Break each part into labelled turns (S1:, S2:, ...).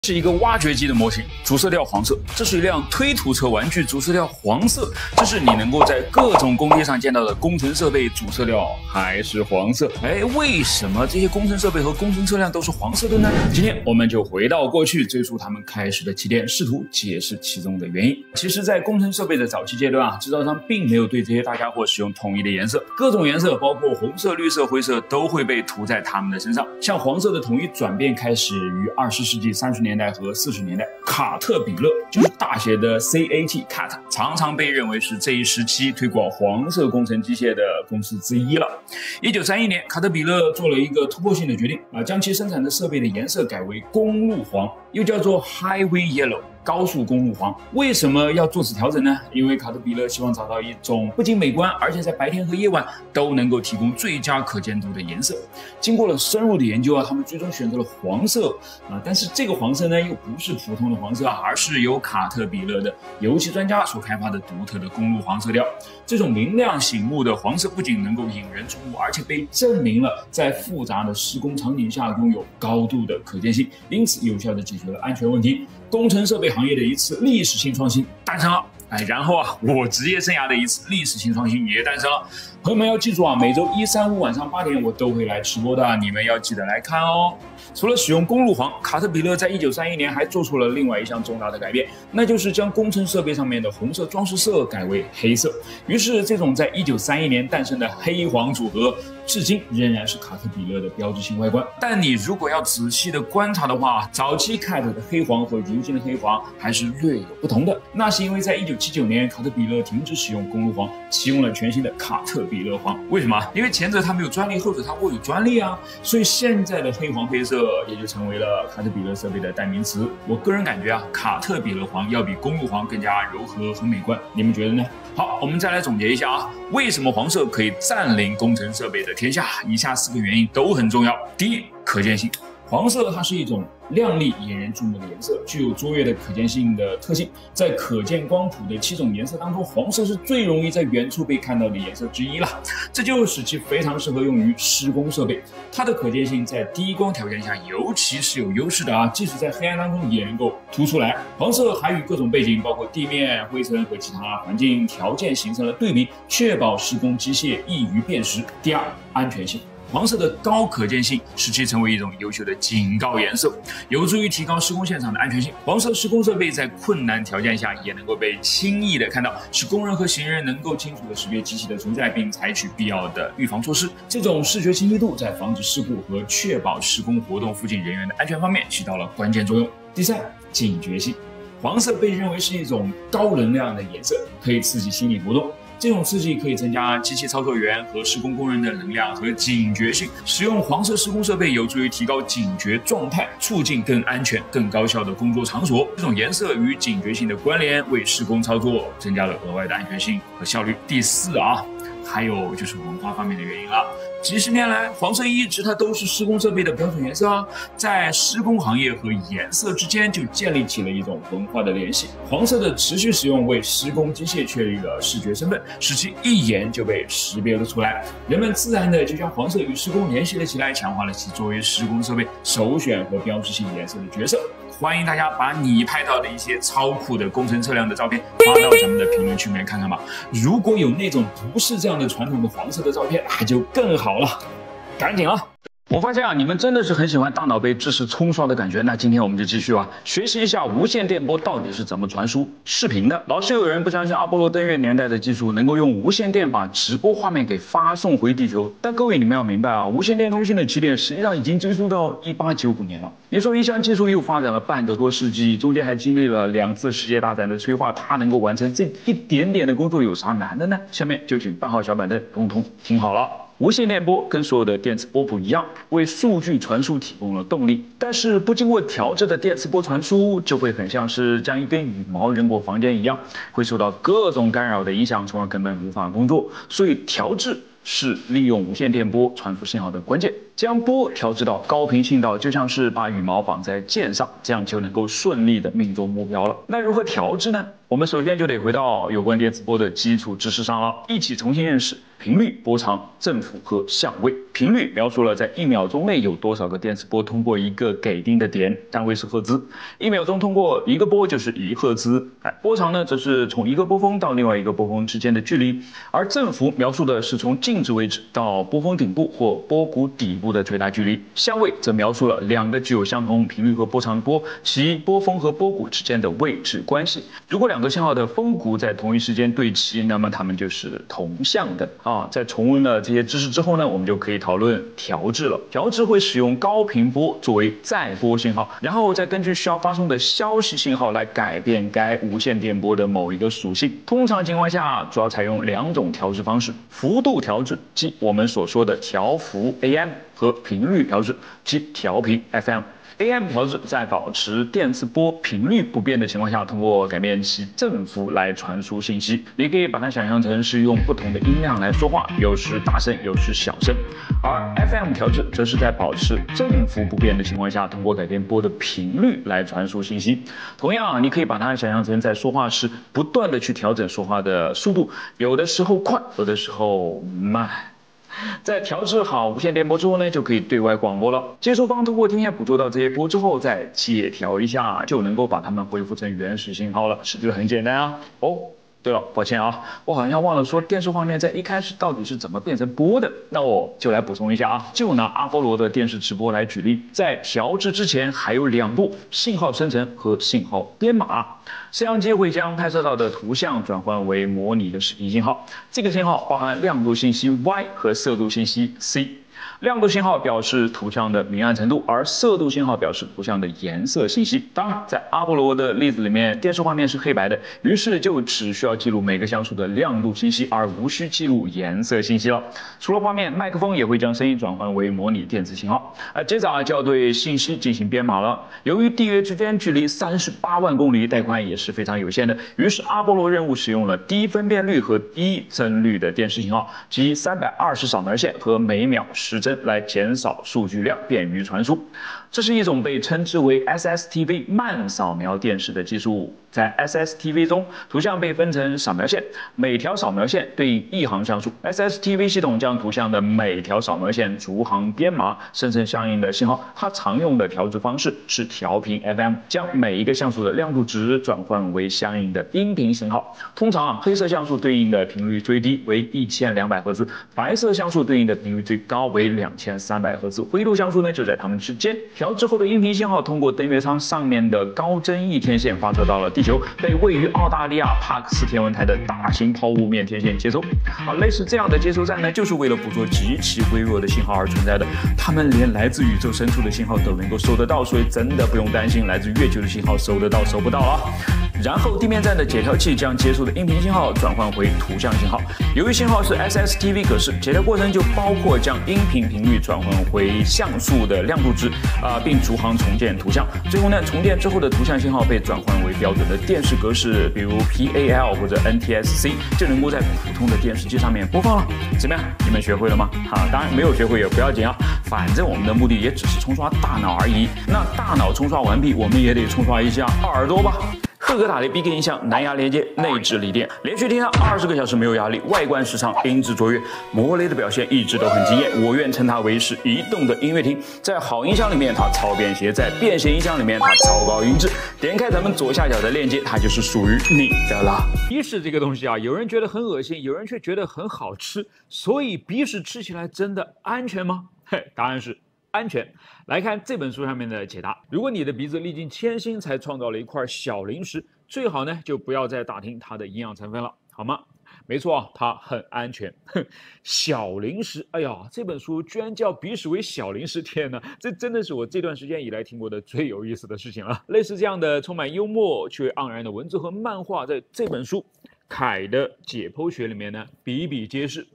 S1: 是一个挖掘机的模型，主色调黄色。这是一辆推土车玩具，主色调黄色。这是你能够在各种工地上见到的工程设备，主色调还是黄色。为什么这些工程设备和工程车辆都是黄色的呢？今天我们就回到过去，追溯他们开始的起点，试图解释其中的原因。其实，在工程设备的早期阶段制造商并没有对这些大家伙使用统一的颜色，各种颜色，包括红色、绿色、灰色，都会被涂在他们的身上。像黄色的统一转变开始于20世纪30年代和40年代，卡特彼勒就是大写的 CAT， 常常被认为是这一时期推广黄色工程机械的公司之一了。1931年，卡特彼勒做了一个突破性的决定将其生产的设备的颜色改为公路黄，又叫做 Highway Yellow。高速公路黄。为什么要做此调整呢？因为卡特彼勒希望找到一种不仅美观，而且在白天和夜晚都能够提供最佳可见度的颜色。经过了深入的研究他们最终选择了黄色但是这个黄色呢，又不是普通的黄色而是由卡特彼勒的油漆专家所开发的独特的公路黄色调。这种明亮醒目的黄色不仅能够引人注目，而且被证明了在复杂的施工场景下拥有高度的可见性，因此有效地解决了安全问题。工程设备行业的一次历史性创新诞生了。然后我职业生涯的一次历史性创新也诞生了。朋友们要记住每周1、3、5晚上8点我都会来直播的，你们要记得来看哦。除了使用公路黄，卡特彼勒在1931年还做出了另外一项重大的改变，那就是将工程设备上面的红色装饰色改为黑色。于是这种在1931年诞生的黑黄组合，至今仍然是卡特彼勒的标志性外观。但你如果要仔细的观察的话，早期 CAT 的黑黄和如今的黑黄还是略有不同的。那是因为在1979年，卡特彼勒停止使用公路黄，启用了全新的卡特彼勒黄。为什么？因为前者它没有专利，后者它握有专利所以现在的黑黄配色也就成为了卡特彼勒设备的代名词。我个人感觉卡特彼勒黄要比公路黄更加柔和和美观，你们觉得呢？好，我们再来总结一下为什么黄色可以占领工程设备的天下？以下4个原因都很重要。第一，可见性。黄色它是一种亮丽、引人注目的颜色，具有卓越的可见性的特性。在可见光谱的7种颜色当中，黄色是最容易在远处被看到的颜色之一了。这就使其非常适合用于施工设备。它的可见性在低光条件下尤其是有优势的即使在黑暗当中也能够凸出来。黄色还与各种背景，包括地面、灰尘和其他环境条件形成了对比，确保施工机械易于辨识。第二，安全性。黄色的高可见性使其成为一种优秀的警告颜色，有助于提高施工现场的安全性。黄色施工设备在困难条件下也能够被轻易的看到，使工人和行人能够清楚的识别机器的存在，并采取必要的预防措施。这种视觉清晰度在防止事故和确保施工活动附近人员的安全方面起到了关键作用。第三，警觉性。黄色被认为是一种高能量的颜色，可以刺激心理活动。这种刺激可以增加机器操作员和施工工人的能量和警觉性。使用黄色施工设备有助于提高警觉状态，促进更安全、更高效的工作场所。这种颜色与警觉性的关联，为施工操作增加了额外的安全性和效率。第四还有就是文化方面的原因了。几十年来，黄色一直它都是施工设备的标准颜色在施工行业和颜色之间就建立起了一种文化的联系。黄色的持续使用为施工机械确立了视觉身份，使其一眼就被识别了出来。人们自然的就将黄色与施工联系了起来，强化了其作为施工设备首选和标志性颜色的角色。欢迎大家把你拍到的一些超酷的工程车辆的照片发到咱们的评论区里面看看吧。如果有那种不是这样的传统的黄色的照片，那就更好了，赶紧我发现你们真的是很喜欢大脑被知识冲刷的感觉。那今天我们就继续学习一下无线电波到底是怎么传输视频的。老是有人不相信阿波罗登月年代的技术能够用无线电把直播画面给发送回地球，但各位你们要明白无线电通信的起点实际上已经追溯到1895年了。你说一项技术又发展了半个多世纪，中间还经历了2次世界大战的催化，它能够完成这一点点的工作有啥难的呢？下面就请半号小板凳共同听好了。无线电波跟所有的电磁波不一样，为数据传输提供了动力，但是不经过调制的电磁波传输就会很像是将一根羽毛扔过房间一样，会受到各种干扰的影响，从而根本无法工作。所以调制是利用无线电波传输信号的关键。将波调制到高频信道，就像是把羽毛绑在箭上，这样就能够顺利的命中目标了。那如何调制呢？我们首先就得回到有关电磁波的基础知识上了，一起重新认识频率、波长、振幅和相位。频率描述了在1秒钟内有多少个电磁波通过一个给定的点，单位是赫兹。1秒钟通过一个波就是1赫兹。波长呢，则是从一个波峰到另外一个波峰之间的距离。而振幅描述的是从静止位置到波峰顶部或波谷底部的最大距离。相位则描述了两个具有相同频率和波长的波，其波峰和波谷之间的位置关系。如果两个信号的峰谷在同一时间对齐，那么它们就是同向的在重温了这些知识之后呢，我们就可以讨论调制了。调制会使用高频波作为载波信号，然后再根据需要发送的消息信号来改变该无线电波的某一个属性。通常情况下，主要采用2种调制方式：幅度调制，即我们所说的调幅 AM， 和频率调制，即调频 FM。AM 调制在保持电磁波频率不变的情况下，通过改变其振幅来传输信息。你可以把它想象成是用不同的音量来说话，有时大声，有时小声。而 FM 调制则是在保持振幅不变的情况下，通过改变波的频率来传输信息。同样，你可以把它想象成在说话时不断的去调整说话的速度，有的时候快，有的时候慢。在调制好无线电波之后呢，就可以对外广播了。接收方通过听线捕捉到这些波之后，再解调一下，就能够把它们恢复成原始信号了，是不是很简单啊？对了，抱歉啊，我好像忘了说电视画面在一开始到底是怎么变成波的，那我就来补充一下啊。就拿阿波罗的电视直播来举例，在调制之前还有2步：信号生成和信号编码。摄像机会将拍摄到的图像转换为模拟的视频信号，这个信号包含亮度信息 Y 和色度信息 C。亮度信号表示图像的明暗程度，而色度信号表示图像的颜色信息。当然，在阿波罗的例子里面，电视画面是黑白的，于是就只需要记录每个像素的亮度信息，而无需记录颜色信息了。除了画面，麦克风也会将声音转换为模拟电磁信号。接着就要对信息进行编码了。由于地月之间距离38万公里，带宽也是非常有限的，于是阿波罗任务使用了低分辨率和低帧率的电视信号，即320扫描线和每秒10帧。来减少数据量，便于传输。这是一种被称之为 SSTV 慢扫描电视的技术。在 SSTV 中，图像被分成扫描线，每条扫描线对应1行像素。SSTV 系统将图像的每条扫描线逐行编码，生成相应的信号。它常用的调制方式是调频 FM， 将每一个像素的亮度值转换为相应的音频信号。通常黑色像素对应的频率最低为1200赫兹，白色像素对应的频率最高为2300赫兹，灰度像素呢就在它们之间。调制后的音频信号通过登月舱上面的高增益天线发射到了地球，被位于澳大利亚帕克斯天文台的大型抛物面天线接收。类似这样的接收站呢，就是为了捕捉极其微弱的信号而存在的。它们连来自宇宙深处的信号都能够收得到，所以真的不用担心来自月球的信号收得到收不到了。然后地面站的解调器将接收的音频信号转换回图像信号。由于信号是 SSTV 格式，解调过程就包括将音频频率转换回像素的亮度值并逐行重建图像。最后呢，重建之后的图像信号被转换为标准的电视格式，比如 PAL 或者 NTSC， 就能够在普通的电视机上面播放了。怎么样？你们学会了吗？当然没有学会也不要紧啊，反正我们的目的也只是冲刷大脑而已。那大脑冲刷完毕，我们也得冲刷一下耳朵吧。赫格塔雷 BK 音响，蓝牙连接，内置锂电，连续听它20个小时没有压力，外观时尚，音质卓越，摩雷的表现一直都很惊艳，我愿称它为是移动的音乐厅。在好音箱里面，它超便携；在便携音箱里面，它超高音质。点开咱们左下角的链接，它就是属于你的啦。鼻屎这个东西啊，有人觉得很恶心，有人却觉得很好吃，所以鼻屎吃起来真的安全吗？答案是安全。来看这本书上面的解答：如果你的鼻子历尽千辛才创造了一块小零食，最好呢就不要再打听它的营养成分了，好吗？没错啊，它很安全。小零食，哎呀，这本书居然叫鼻屎为小零食，天哪，这真的是我这段时间以来听过的最有意思的事情了。类似这样的充满幽默却盎然的文字和漫画，在这本书凯的解剖学里面呢比比皆是。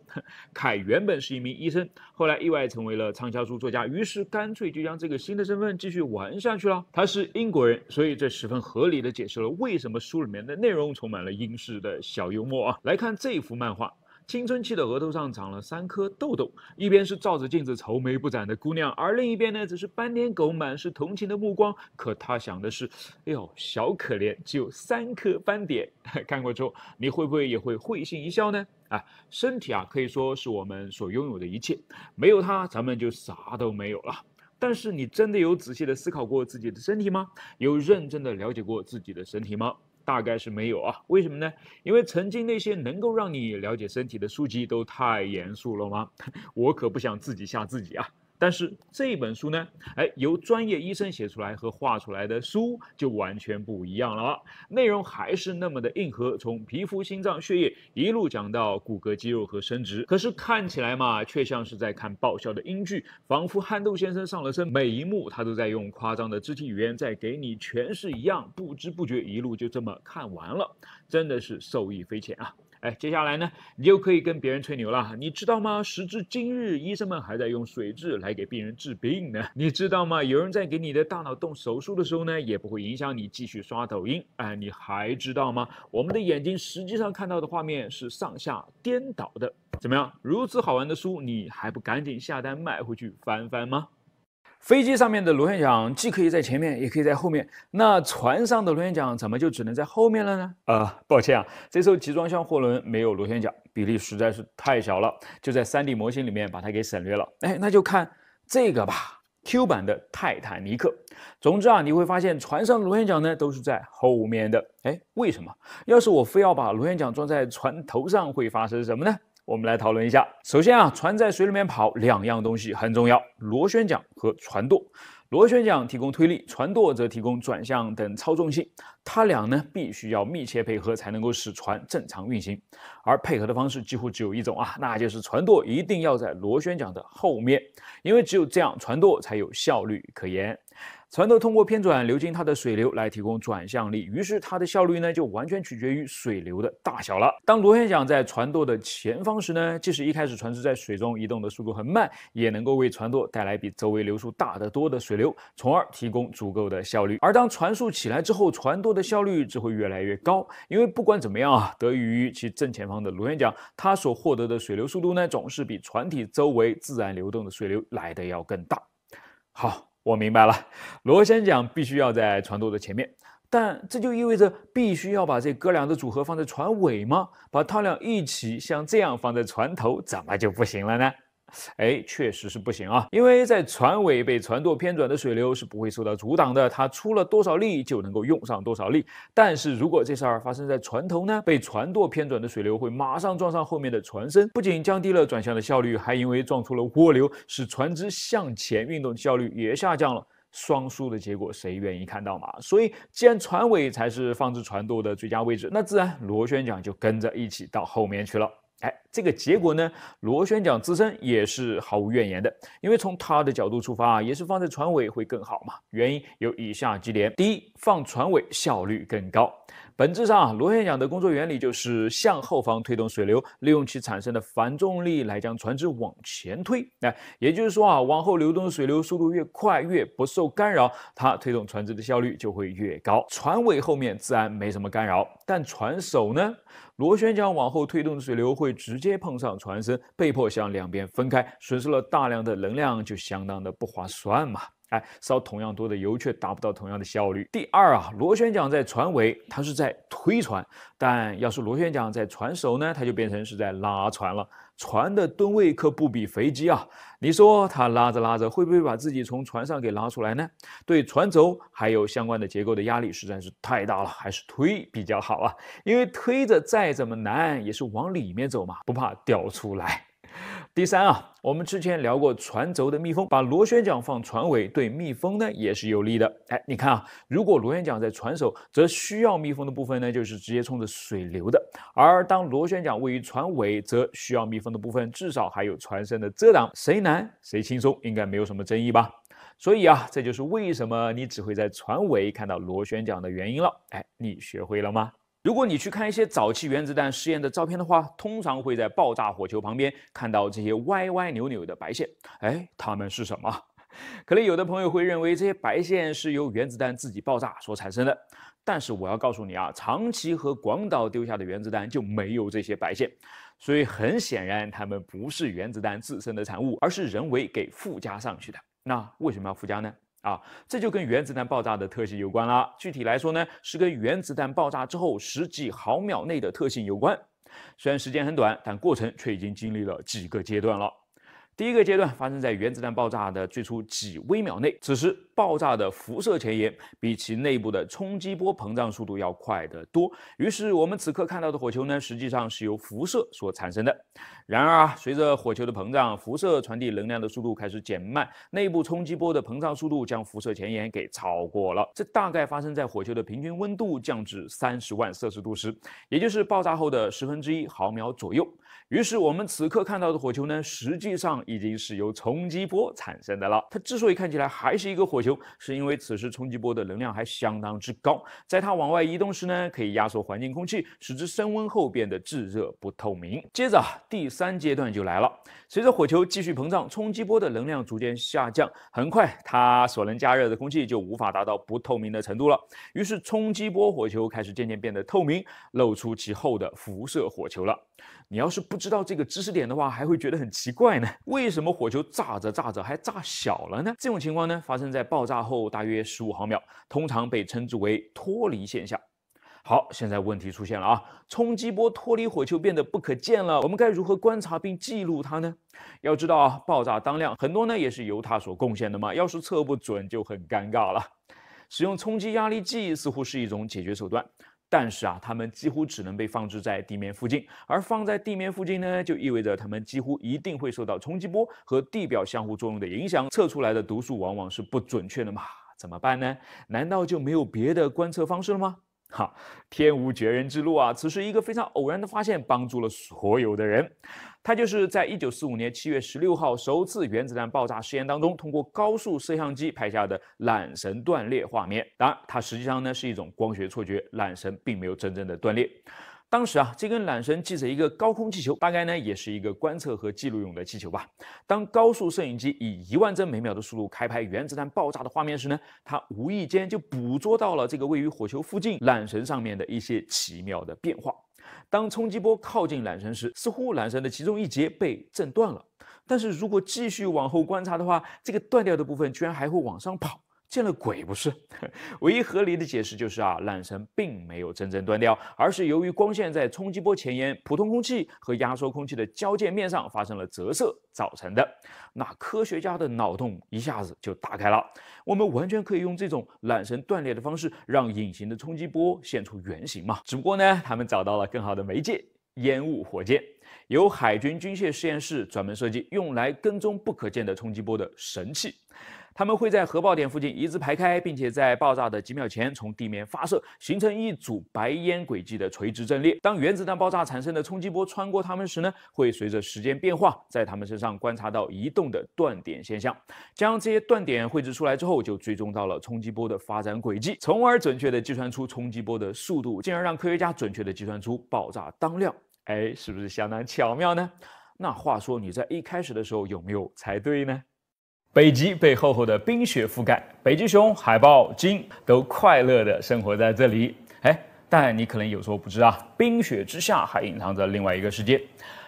S1: 凯原本是一名医生，后来意外成为了畅销书作家，于是干脆就将这个新的身份继续玩下去了。他是英国人，所以这十分合理的解释了为什么书里面的内容充满了英式的小幽默啊。来看这幅漫画。青春期的额头上长了3颗痘痘，一边是照着镜子愁眉不展的姑娘，而另一边呢，则是斑点狗满是同情的目光。可她想的是，哎呦，小可怜，只有3颗斑点。看过之后，你会不会也会会心一笑呢？身体可以说是我们所拥有的一切，没有它，咱们就啥都没有了。但是你真的有仔细的思考过自己的身体吗？有认真的了解过自己的身体吗？大概是没有啊。为什么呢？因为曾经那些能够让你了解身体的书籍都太严肃了吗？我可不想自己吓自己啊。但是这本书呢，由专业医生写出来和画出来的书就完全不一样了啊，内容还是那么的硬核，从皮肤、心脏、血液一路讲到骨骼、肌肉和生殖。可是看起来嘛，却像是在看爆笑的英剧，仿佛憨豆先生上了身，每一幕他都在用夸张的肢体语言在给你诠释一样，不知不觉一路就这么看完了，真的是受益匪浅啊。接下来呢，你就可以跟别人吹牛了。你知道吗？时至今日，医生们还在用水蛭来给病人治病呢。你知道吗？有人在给你的大脑动手术的时候呢，也不会影响你继续刷抖音。你还知道吗？我们的眼睛实际上看到的画面是上下颠倒的。怎么样？如此好玩的书，你还不赶紧下单买回去翻翻吗？飞机上面的螺旋桨既可以在前面，也可以在后面。那船上的螺旋桨怎么就只能在后面了呢？抱歉啊，这艘集装箱货轮没有螺旋桨，比例实在是太小了，就在3D 模型里面把它给省略了。那就看这个吧。Q 版的泰坦尼克。总之你会发现船上的螺旋桨呢都是在后面的。为什么？要是我非要把螺旋桨装在船头上，会发生什么呢？我们来讨论一下。首先船在水里面跑，2样东西很重要：螺旋桨和船舵。螺旋桨提供推力，船舵则提供转向等操纵性。它俩呢必须要密切配合，才能够使船正常运行。而配合的方式几乎只有一种那就是船舵一定要在螺旋桨的后面，因为只有这样，船舵才有效率可言。船舵通过偏转流经它的水流来提供转向力，于是它的效率呢就完全取决于水流的大小了。当螺旋桨在船舵的前方时呢，即使一开始船只在水中移动的速度很慢，也能够为船舵带来比周围流速大得多的水流，从而提供足够的效率。而当船速起来之后，船舵的效率只会越来越高，因为不管怎么样得益于其正前方的螺旋桨，它所获得的水流速度呢，总是比船体周围自然流动的水流来得要更大。好，我明白了，螺旋桨必须要在船舵的前面，但这就意味着必须要把这哥俩的组合放在船尾吗？把它俩一起像这样放在船头，怎么就不行了呢？确实是不行因为在船尾被船舵偏转的水流是不会受到阻挡的，它出了多少力就能够用上多少力。但是如果这事儿发生在船头呢，被船舵偏转的水流会马上撞上后面的船身，不仅降低了转向的效率，还因为撞出了涡流，使船只向前运动的效率也下降了。双输的结果谁愿意看到嘛？所以既然船尾才是放置船舵的最佳位置，那自然螺旋桨就跟着一起到后面去了。这个结果呢，螺旋桨自身也是毫无怨言的，因为从它的角度出发也是放在船尾会更好嘛。原因有以下几点：第一，放船尾效率更高。本质上螺旋桨的工作原理就是向后方推动水流，利用其产生的反重力来将船只往前推。也就是说往后流动的水流速度越快，越不受干扰，它推动船只的效率就会越高。船尾后面自然没什么干扰，但船首呢，螺旋桨往后推动的水流会直接碰上船身，被迫向两边分开，损失了大量的能量，就相当的不划算嘛。烧同样多的油却达不到同样的效率。第二螺旋桨在船尾，它是在推船，但要是螺旋桨在船首呢，它就变成是在拉船了。船的吨位可不比飞机你说它拉着拉着会不会把自己从船上给拉出来呢？对船轴还有相关的结构的压力实在是太大了，还是推比较好因为推着再怎么难也是往里面走嘛，不怕掉出来。第三我们之前聊过船轴的密封，把螺旋桨放船尾对密封呢也是有利的。你看如果螺旋桨在船首，则需要密封的部分呢就是直接冲着水流的，而当螺旋桨位于船尾，则需要密封的部分至少还有船身的遮挡，谁难谁轻松，应该没有什么争议吧。所以这就是为什么你只会在船尾看到螺旋桨的原因了。你学会了吗？如果你去看一些早期原子弹试验的照片的话，通常会在爆炸火球旁边看到这些歪歪扭扭的白线。它们是什么？可能有的朋友会认为这些白线是由原子弹自己爆炸所产生的，但是我要告诉你啊，长崎和广岛丢下的原子弹就没有这些白线，所以很显然它们不是原子弹自身的产物，而是人为给附加上去的。那为什么要附加呢？这就跟原子弹爆炸的特性有关了。具体来说呢，是跟原子弹爆炸之后十几毫秒内的特性有关。虽然时间很短，但过程却已经经历了几个阶段了。第一个阶段发生在原子弹爆炸的最初几微秒内，此时爆炸的辐射前沿比其内部的冲击波膨胀速度要快得多，于是我们此刻看到的火球呢，实际上是由辐射所产生的。然而随着火球的膨胀，辐射传递能量的速度开始减慢，内部冲击波的膨胀速度将辐射前沿给超过了。这大概发生在火球的平均温度降至30万摄氏度时，也就是爆炸后的1/10毫秒左右。于是我们此刻看到的火球呢，实际上已经是由冲击波产生的了。它之所以看起来还是一个火球，是因为此时冲击波的能量还相当之高，在它往外移动时呢，可以压缩环境空气，使之升温后变得炙热不透明。接着第3阶段就来了，随着火球继续膨胀，冲击波的能量逐渐下降，很快它所能加热的空气就无法达到不透明的程度了。于是冲击波火球开始渐渐变得透明，露出其后的辐射火球了。你要是不知道这个知识点的话，还会觉得很奇怪呢。为什么火球炸着炸着还炸小了呢？这种情况呢，发生在爆炸后大约15毫秒，通常被称之为脱离现象。好，现在问题出现了啊！冲击波脱离火球变得不可见了，我们该如何观察并记录它呢？要知道啊，爆炸当量很多呢也是由它所贡献的嘛，要是测不准就很尴尬了。使用冲击压力计似乎是一种解决手段。但是它们几乎只能被放置在地面附近，而放在地面附近呢，就意味着它们几乎一定会受到冲击波和地表相互作用的影响，测出来的读数往往是不准确的嘛？怎么办呢？难道就没有别的观测方式了吗？天无绝人之路啊！此时一个非常偶然的发现帮助了所有的人，它就是在1945年7月16号首次原子弹爆炸实验当中，通过高速摄像机拍下的缆绳断裂画面。当然，它实际上呢是一种光学错觉，缆绳并没有真正的断裂。当时这根缆绳系着一个高空气球，大概呢也是一个观测和记录用的气球吧。当高速摄影机以10000帧每秒的速度开拍原子弹爆炸的画面时呢，它无意间就捕捉到了这个位于火球附近缆绳上面的一些奇妙的变化。当冲击波靠近缆绳时，似乎缆绳的其中一节被震断了。但是如果继续往后观察的话，这个断掉的部分居然还会往上跑。见了鬼不是？唯一合理的解释就是缆绳并没有真正断掉，而是由于光线在冲击波前沿普通空气和压缩空气的交界面上发生了折射造成的。那科学家的脑洞一下子就打开了，我们完全可以用这种缆绳断裂的方式，让隐形的冲击波现出原形嘛。只不过呢，他们找到了更好的媒介——烟雾火箭。由海军军械实验室专门设计，用来跟踪不可见的冲击波的神器。它们会在核爆点附近一字排开，并且在爆炸的几秒前从地面发射，形成一组白烟轨迹的垂直阵列。当原子弹爆炸产生的冲击波穿过它们时呢，会随着时间变化，在它们身上观察到移动的断点现象。将这些断点绘制出来之后，就追踪到了冲击波的发展轨迹，从而准确地计算出冲击波的速度，进而让科学家准确地计算出爆炸当量。是不是相当巧妙呢？那话说你在一开始的时候有没有猜对呢？北极被厚厚的冰雪覆盖，北极熊、海豹、鲸都快乐地生活在这里。但你可能有时候不知道，冰雪之下还隐藏着另外一个世界。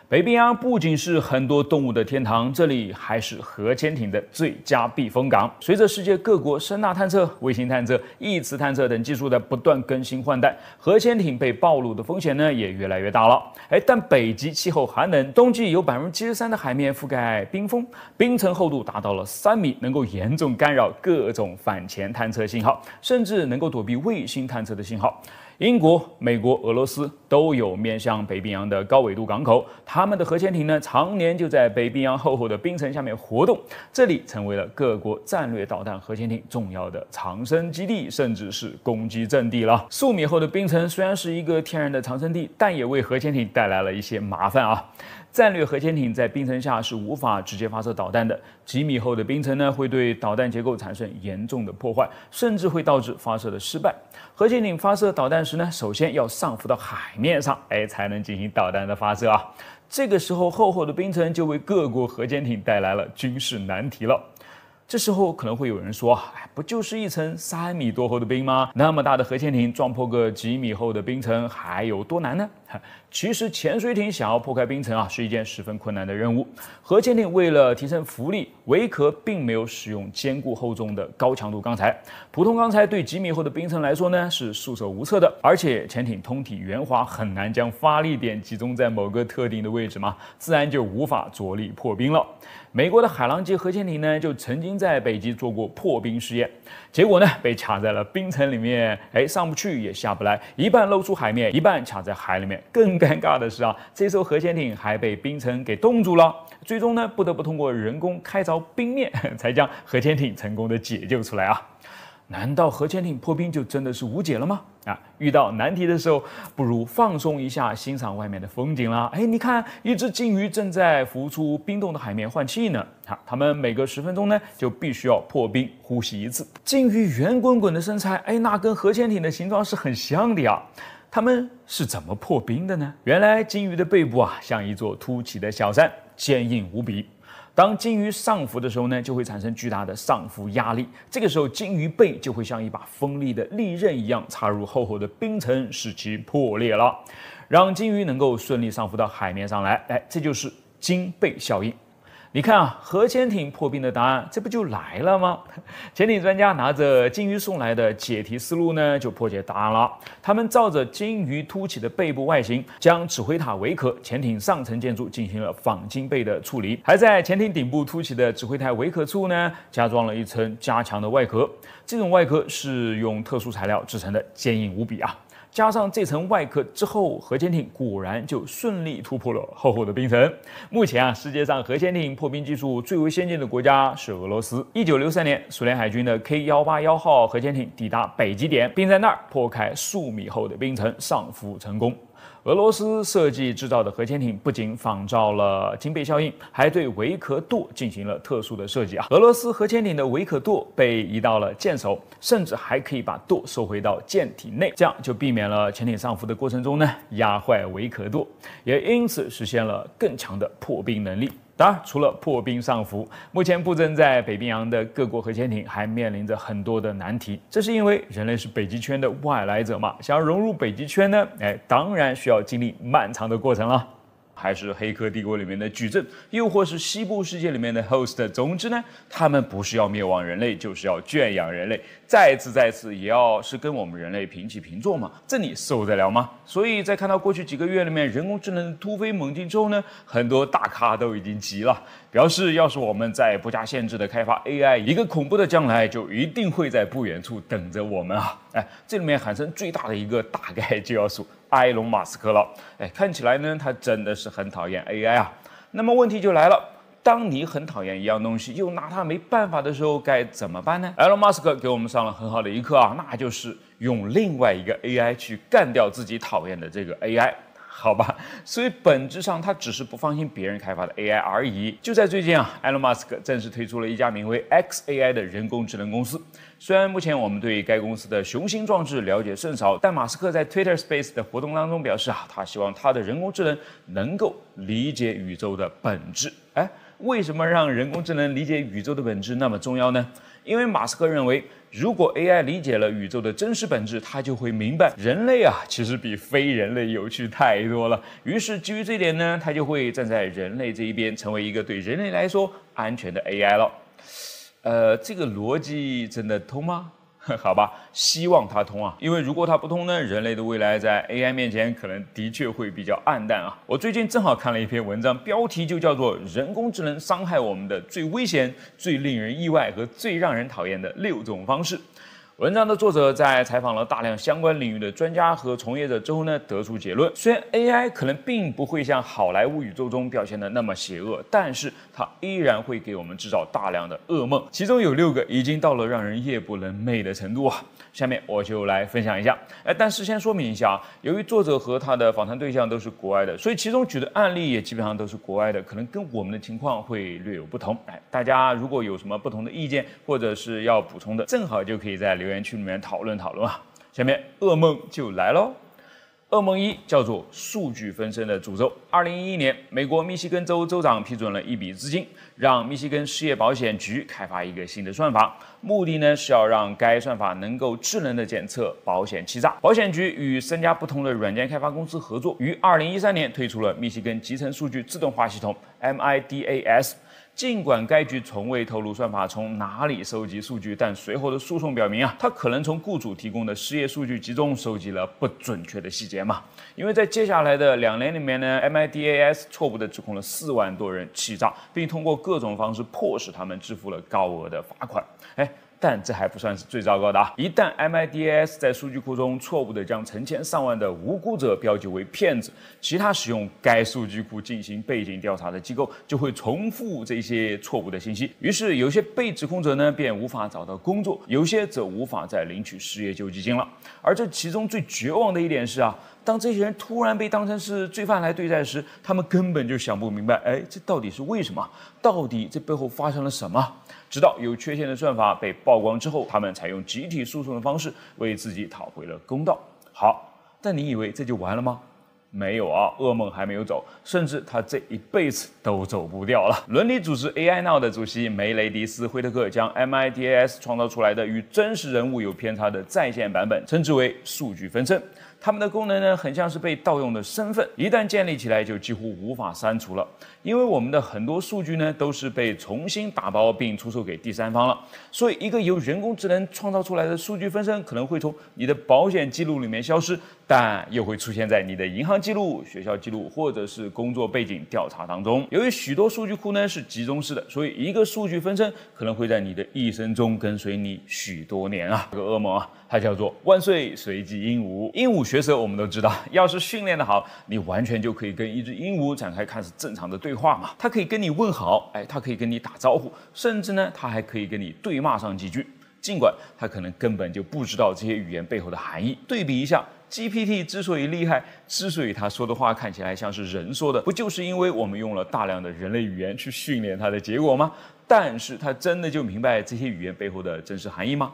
S1: 北冰洋不仅是很多动物的天堂，这里还是核潜艇的最佳避风港。随着世界各国声纳探测、卫星探测、异磁探测等技术的不断更新换代，核潜艇被暴露的风险呢也越来越大了。但北极气候寒冷，冬季有73%的海面覆盖冰封，冰层厚度达到了3米，能够严重干扰各种反潜探测信号，甚至能够躲避卫星探测的信号。英国、美国、俄罗斯都有面向北冰洋的高纬度港口，他们的核潜艇呢，常年就在北冰洋厚厚的冰层下面活动，这里成为了各国战略导弹核潜艇重要的藏身基地，甚至是攻击阵地了。数米厚的冰层虽然是一个天然的藏身地，但也为核潜艇带来了一些麻烦啊。战略核潜艇在冰层下是无法直接发射导弹的，几米厚的冰层呢，会对导弹结构产生严重的破坏，甚至会导致发射的失败。核潜艇发射导弹时呢，首先要上浮到海面上，才能进行导弹的发射啊。这个时候，厚厚的冰层就为各国核潜艇带来了军事难题了。这时候可能会有人说，哎，不就是一层3米多厚的冰吗？那么大的核潜艇撞破个几米厚的冰层还有多难呢？其实潜水艇想要破开冰层是一件十分困难的任务。核潜艇为了提升浮力，尾壳并没有使用坚固厚重的高强度钢材。普通钢材对几米厚的冰层来说呢是束手无策的，而且潜艇通体圆滑，很难将发力点集中在某个特定的位置嘛，自然就无法着力破冰了。美国的海狼级核潜艇呢，就曾经在北极做过破冰试验，结果呢被卡在了冰层里面，上不去也下不来，一半露出海面，一半卡在海里面。更尴尬的是这艘核潜艇还被冰层给冻住了，最终呢不得不通过人工开凿冰面，才将核潜艇成功的解救出来。难道核潜艇破冰就真的是无解了吗？遇到难题的时候，不如放松一下，欣赏外面的风景啦。你看，一只鲸鱼正在浮出冰冻的海面换气呢。它们每隔10分钟呢，就必须要破冰呼吸一次。鲸鱼圆滚滚的身材，那跟核潜艇的形状是很像的呀。它们是怎么破冰的呢？原来鲸鱼的背部像一座凸起的小山，坚硬无比。当鲸鱼上浮的时候呢，就会产生巨大的上浮压力，这个时候鲸鱼背就会像一把锋利的利刃一样插入厚厚的冰层，使其破裂了，让鲸鱼能够顺利上浮到海面上来。这就是鲸背效应。你看核潜艇破冰的答案，这不就来了吗？潜艇专家拿着鲸鱼送来的解题思路呢，就破解答案了。他们照着鲸鱼凸起的背部外形，将指挥塔尾壳、潜艇上层建筑进行了仿鲸背的处理，还在潜艇顶部凸起的指挥台尾壳处呢，加装了一层加强的外壳。这种外壳是用特殊材料制成的，坚硬无比。加上这层外壳之后，核潜艇果然就顺利突破了厚厚的冰层。目前世界上核潜艇破冰技术最为先进的国家是俄罗斯。1963年，苏联海军的 K-181号核潜艇抵达北极点，并在那儿破开数米厚的冰层，上浮成功。俄罗斯设计制造的核潜艇不仅仿照了鲸背效应，还对尾壳舵进行了特殊的设计。俄罗斯核潜艇的尾壳舵被移到了舰首，甚至还可以把舵收回到舰体内，这样就避免了潜艇上浮的过程中呢压坏尾壳舵，也因此实现了更强的破冰能力。当然，除了破冰上浮，目前布阵在北冰洋的各国核潜艇还面临着很多的难题。这是因为人类是北极圈的外来者嘛，想要融入北极圈呢，当然需要经历漫长的过程了。还是黑客帝国里面的矩阵，又或是西部世界里面的 host， 总之呢，他们不是要灭亡人类，就是要圈养人类，再次也要是跟我们人类平起平坐嘛，这你受得了吗？所以在看到过去几个月里面人工智能突飞猛进之后呢，很多大咖都已经急了，表示要是我们在不加限制的开发 AI， 一个恐怖的将来就一定会在不远处等着我们这里面喊声最大的一个大概就要数埃隆·马斯克了。看起来呢，他真的是很讨厌 AI。那么问题就来了，当你很讨厌一样东西，又拿它没办法的时候，该怎么办呢？埃隆·马斯克给我们上了很好的一课那就是用另外一个 AI 去干掉自己讨厌的这个 AI。好吧，所以本质上他只是不放心别人开发的 AI 而已。就在最近埃隆·马斯克正式推出了一家名为 xAI 的人工智能公司。虽然目前我们对该公司的雄心壮志了解甚少，但马斯克在 Twitter Space 的活动当中表示他希望他的人工智能能够理解宇宙的本质。为什么让人工智能理解宇宙的本质那么重要呢？因为马斯克认为，如果 AI 理解了宇宙的真实本质，他就会明白人类其实比非人类有趣太多了。于是基于这点呢，他就会站在人类这一边，成为一个对人类来说安全的 AI 了。这个逻辑真的通吗？好吧，希望它通因为如果它不通呢，人类的未来在 AI 面前可能的确会比较暗淡我最近正好看了一篇文章，标题就叫做《人工智能伤害我们的最危险、最令人意外和最让人讨厌的6种方式》。文章的作者在采访了大量相关领域的专家和从业者之后呢，得出结论：虽然 AI 可能并不会像好莱坞宇宙中表现的那么邪恶，但是它依然会给我们制造大量的噩梦，其中有6个已经到了让人夜不能寐的程度下面我就来分享一下。但事先说明一下由于作者和他的访谈对象都是国外的，所以其中举的案例也基本上都是国外的，可能跟我们的情况会略有不同。大家如果有什么不同的意见或者是要补充的，正好就可以在留言区里面讨论讨论下面噩梦就来咯。噩梦一叫做数据分身的诅咒。2011年，美国密西根州州长批准了一笔资金，让密西根失业保险局开发一个新的算法，目的呢是要让该算法能够智能的检测保险欺诈。保险局与3家不同的软件开发公司合作，于2013年推出了密西根集成数据自动化系统 MIDAS。尽管该局从未透露算法从哪里收集数据，但随后的诉讼表明它可能从雇主提供的失业数据集中收集了不准确的细节嘛。因为在接下来的2年里面呢 ，MIDAS 错误地指控了4万多人欺诈，并通过各种方式迫使他们支付了高额的罚款。但这还不算是最糟糕的啊！一旦 MIDAS 在数据库中错误地将成千上万的无辜者标记为骗子，其他使用该数据库进行背景调查的机构就会重复这些错误的信息，于是有些被指控者呢便无法找到工作，有些则无法再领取失业救济金了。而这其中最绝望的一点是当这些人突然被当成是罪犯来对待时，他们根本就想不明白，这到底是为什么？到底这背后发生了什么？直到有缺陷的算法被曝光之后，他们才用集体诉讼的方式为自己讨回了公道。好，但你以为这就完了吗？没有噩梦还没有走，甚至他这一辈子都走不掉了。伦理组织 AI Now 的主席梅雷迪斯·惠特克将 MIDAS 创造出来的与真实人物有偏差的在线版本称之为数据分身。它们的功能呢，很像是被盗用的身份，一旦建立起来就几乎无法删除了。因为我们的很多数据呢，都是被重新打包并出售给第三方了，所以一个由人工智能创造出来的数据分身可能会从你的保险记录里面消失，但又会出现在你的银行记录、学校记录或者是工作背景调查当中。由于许多数据库呢是集中式的，所以一个数据分身可能会在你的一生中跟随你许多年这个噩梦它叫做万岁随机鹦鹉。鹦鹉学舌我们都知道，要是训练得好，你完全就可以跟一只鹦鹉展开看似正常的对话嘛。它可以跟你问好，它可以跟你打招呼，甚至呢，它还可以跟你对骂上几句。尽管它可能根本就不知道这些语言背后的含义。对比一下 GPT 之所以厉害，之所以他说的话看起来像是人说的，不就是因为我们用了大量的人类语言去训练它的结果吗？但是他真的就明白这些语言背后的真实含义吗？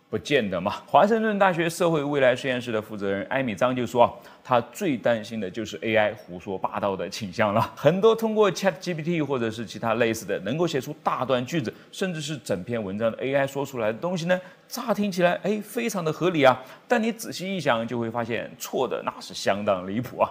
S1: 不见得嘛。华盛顿大学社会未来实验室的负责人艾米张就说他最担心的就是 AI 胡说八道的倾向了。很多通过 ChatGPT 或者是其他类似的能够写出大段句子，甚至是整篇文章的 AI 说出来的东西呢，乍听起来非常的合理但你仔细一想就会发现错的那是相当离谱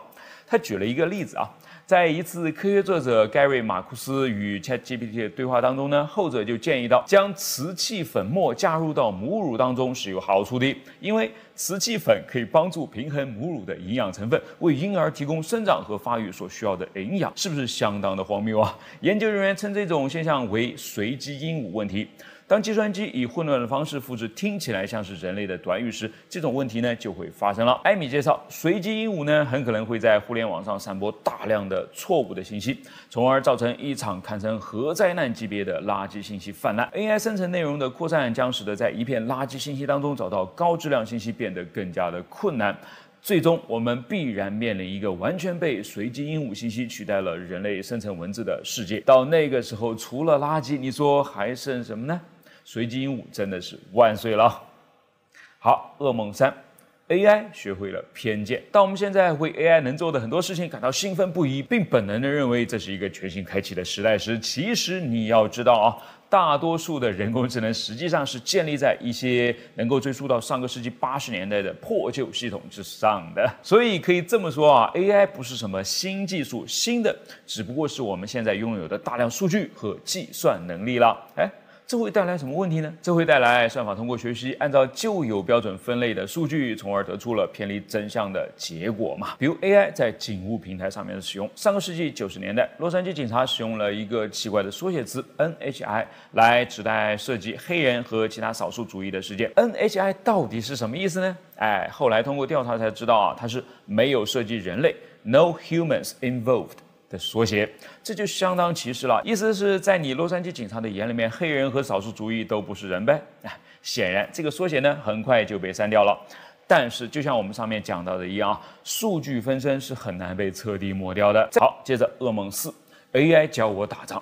S1: 他举了一个例子在一次科学作者 Gary 马库斯与 ChatGPT 的对话当中呢，后者就建议到将瓷器粉末加入到母乳当中是有好处的，因为瓷器粉可以帮助平衡母乳的营养成分，为婴儿提供生长和发育所需要的营养，是不是相当的荒谬研究人员称这种现象为随机鹦鹉问题。当计算机以混乱的方式复制听起来像是人类的短语时，这种问题呢就会发生了。艾米介绍，随机鹦鹉呢很可能会在互联网上散播大量的错误的信息，从而造成一场堪称核灾难级别的垃圾信息泛滥。AI 生成内容的扩散将使得在一片垃圾信息当中找到高质量信息变得更加的困难。最终，我们必然面临一个完全被随机鹦鹉信息取代了人类生成文字的世界。到那个时候，除了垃圾，你说还剩什么呢？随机鹦鹉真的是万岁了。好，噩梦3 ，AI 学会了偏见。当我们现在为 AI 能做的很多事情感到兴奋不已，并本能地认为这是一个全新开启的时代时，其实你要知道大多数的人工智能实际上是建立在一些能够追溯到上个世纪80年代的破旧系统之上的。所以可以这么说AI 不是什么新技术，新的只不过是我们现在拥有的大量数据和计算能力了。这会带来什么问题呢？这会带来算法通过学习按照旧有标准分类的数据，从而得出了偏离真相的结果嘛。比如 AI 在警务平台上面的使用，上个世纪90年代，洛杉矶警察使用了一个奇怪的缩写词 NHI 来指代涉及黑人和其他少数族裔的事件。NHI 到底是什么意思呢？后来通过调查才知道它是没有涉及人类 No humans involved的缩写，这就相当歧视了。意思是在你洛杉矶警察的眼里面，黑人和少数族裔都不是人呗？显然这个缩写呢很快就被删掉了。但是就像我们上面讲到的一样数据分身是很难被彻底抹掉的。好，接着噩梦4 ，AI 教我打仗。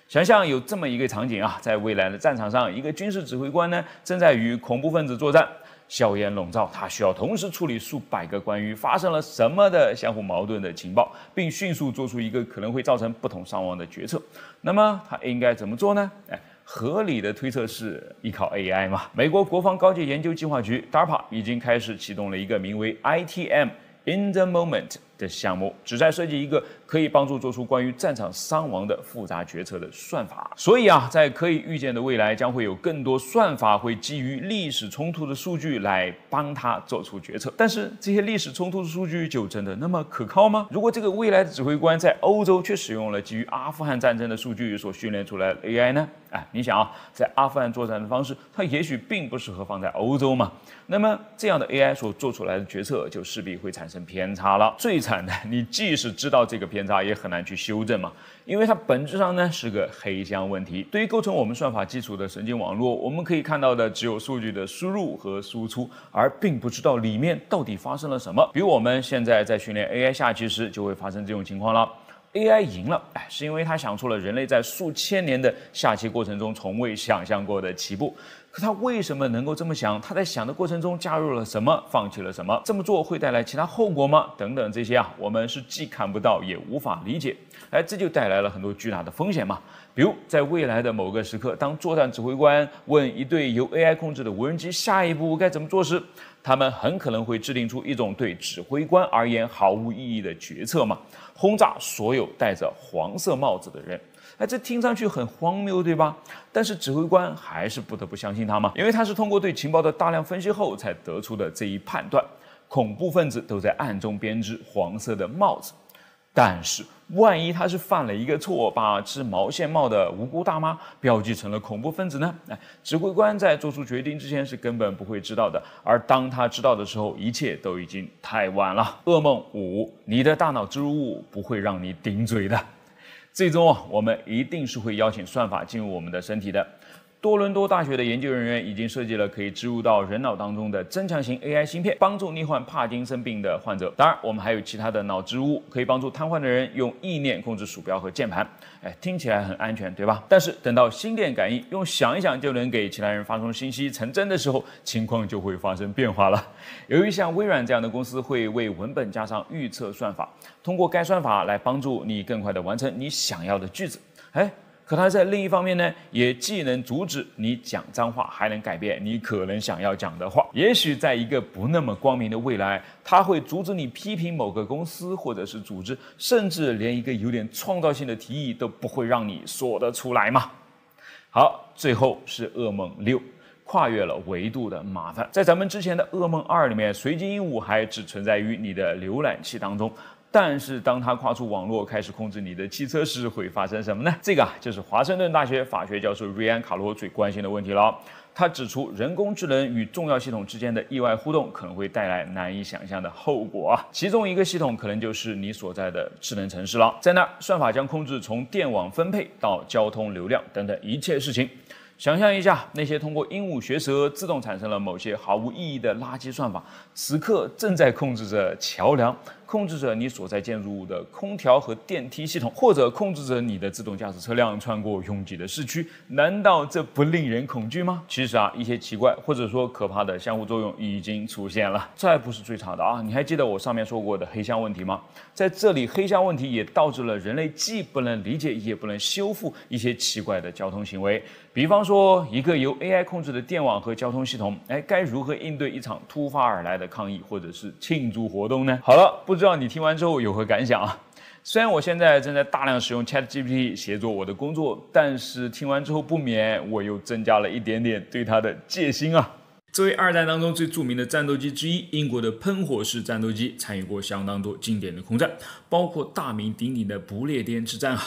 S1: 想象有这么一个场景在未来的战场上，一个军事指挥官呢正在与恐怖分子作战。硝烟笼罩，它需要同时处理数百个关于发生了什么的相互矛盾的情报，并迅速做出一个可能会造成不同伤亡的决策。那么它应该怎么做呢？合理的推测是依靠 AI 嘛。美国国防高级研究计划局 DARPA 已经开始启动了一个名为 ITM In the Moment 的项目，旨在设计一个可以帮助做出关于战场伤亡的复杂决策的算法。所以在可以预见的未来，将会有更多算法会基于历史冲突的数据来帮他做出决策。但是这些历史冲突的数据就真的那么可靠吗？如果这个未来的指挥官在欧洲却使用了基于阿富汗战争的数据所训练出来的 AI 呢？你想在阿富汗作战的方式，它也许并不适合放在欧洲嘛。那么这样的 AI 所做出来的决策就势必会产生偏差了。最惨的，你即使知道这个偏差，也很难去修正嘛，因为它本质上呢是个黑箱问题。对于构成我们算法基础的神经网络，我们可以看到的只有数据的输入和输出，而并不知道里面到底发生了什么。比如我们现在在训练 AI 下棋时，就会发生这种情况了。AI 赢了，是因为它想出了人类在数千年的下棋过程中从未想象过的棋步。可它为什么能够这么想？它在想的过程中加入了什么，放弃了什么？这么做会带来其他后果吗？等等这些我们是既看不到也无法理解。这就带来了很多巨大的风险嘛。比如在未来的某个时刻，当作战指挥官问一队由 AI 控制的无人机下一步该怎么做时，他们很可能会制定出一种对指挥官而言毫无意义的决策嘛，轰炸所有戴着黄色帽子的人。这听上去很荒谬，对吧？但是指挥官还是不得不相信他嘛，因为他是通过对情报的大量分析后才得出的这一判断：恐怖分子都在暗中编织黄色的帽子。但是万一他是犯了一个错，把织毛线帽的无辜大妈标记成了恐怖分子呢？指挥官在做出决定之前是根本不会知道的，而当他知道的时候，一切都已经太晚了。噩梦5，你的大脑植入物不会让你顶嘴的。最终我们一定是会邀请算法进入我们的身体的。多伦多大学的研究人员已经设计了可以植入到人脑当中的增强型 AI 芯片，帮助罹患帕金森病的患者。当然，我们还有其他的脑植入物，可以帮助瘫痪的人用意念控制鼠标和键盘。听起来很安全，对吧？但是等到心电感应用想一想就能给其他人发送信息成真的时候，情况就会发生变化了。由于像微软这样的公司会为文本加上预测算法，通过该算法来帮助你更快地完成你想要的句子。可它在另一方面呢，也既能阻止你讲脏话，还能改变你可能想要讲的话。也许在一个不那么光明的未来，它会阻止你批评某个公司或者是组织，甚至连一个有点创造性的提议都不会让你说得出来嘛。好，最后是噩梦6，跨越了维度的麻烦。在咱们之前的噩梦2里面，随机鹦鹉还只存在于你的浏览器当中。但是当它跨出网络开始控制你的汽车时，会发生什么呢？这个就是华盛顿大学法学教授瑞安·卡罗最关心的问题了。他指出，人工智能与重要系统之间的意外互动可能会带来难以想象的后果其中一个系统可能就是你所在的智能城市了。在那儿，算法将控制从电网分配到交通流量等等一切事情。想象一下，那些通过鹦鹉学舌自动产生了某些毫无意义的垃圾算法，此刻正在控制着桥梁，控制着你所在建筑物的空调和电梯系统，或者控制着你的自动驾驶车辆穿过拥挤的市区。难道这不令人恐惧吗？其实一些奇怪或者说可怕的相互作用已经出现了。这还不是最差的你还记得我上面说过的黑箱问题吗？在这里，黑箱问题也导致了人类既不能理解也不能修复一些奇怪的交通行为。比方说，一个由 AI 控制的电网和交通系统，该如何应对一场突发而来的抗议或者是庆祝活动呢？好了，不知道你听完之后有何感想虽然我现在正在大量使用 ChatGPT 协助我的工作，但是听完之后不免我又增加了一点点对它的戒心作为2代当中最著名的战斗机之一，英国的喷火式战斗机参与过相当多经典的空战，包括大名鼎鼎的不列颠之战